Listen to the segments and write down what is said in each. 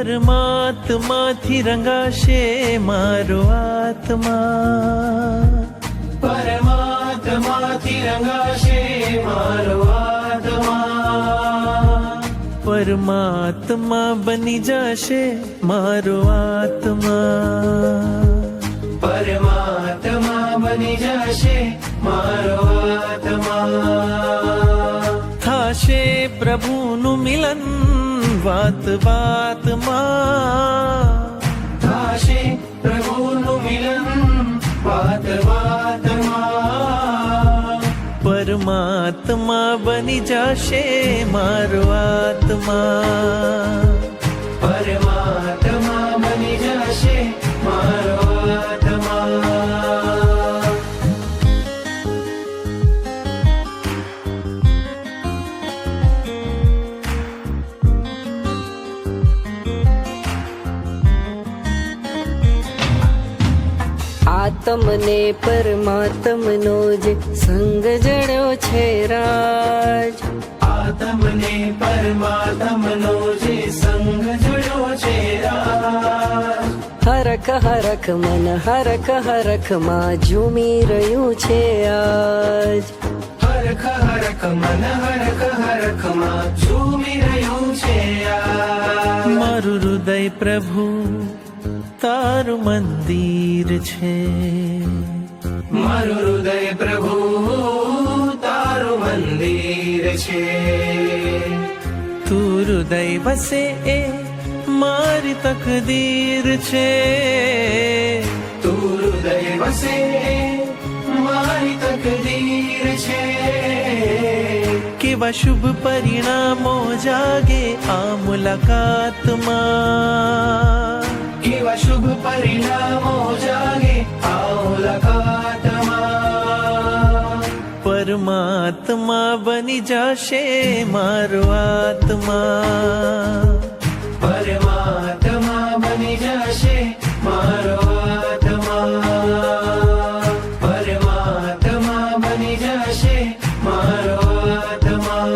પરમાત્માથી રંગાશે મારો આત્મા, પરમાત્માથી રંગાશે મારો આત્મા, પરમાત્મા બની જશે મારો આત્મા, પરમાત્મા બની જશે મારો આત્મા. થાશે પ્રભુનું મિલન વાત વાતમાં, થાશે પ્રભુનું મિલન વાત વાતમાં, પરમાત્મા બની જશે મારો આત્મા, પરમાત્મા બની જશે મારો આત્મા. આત્મને પરમાત્મનો જે સંગ જડ્યો છે રાજ, આત્મને પરમાત્મનો જે સંગ જોડ્યો છે રાજ, હરખ હરખ મન હરખ હરખ માં ઝૂમી રહ્યું છે આજ, હરખ હરખ મન હરખ હરખ માં ઝૂમી રહ્યું છે આજ. મારું હૃદય પ્રભુ તારું મંદિર છે, મારું હૃદય પ્રભુ તારું મંદિર છે, તું હૃદય વસે એ મારી તકદીર છે, તું હૃદય વસે મારી તકદીર છે. કેવા શુભ પરિણામો જાગે આ મુલાકાતમાં, કેવા શુભ પરિણામો જાગે આ મુલાકાતમાં, પરમાત્મા બની જશે મારો આત્મા, પરમાત્મા બની જશે મારો આત્મા, પરમાત્મા બની જશે મારો આત્મા.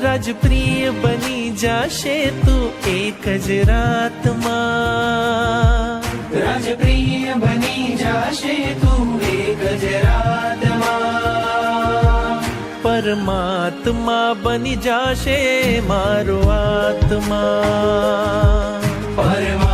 રાજપ્રિય બની જશે તું એક જ રાતમાં, રાજપ્રિય બની જશે તું એક જ રાતમાં, પરમાત્મા બની જશે મારો આત્મા, પરમાત્મા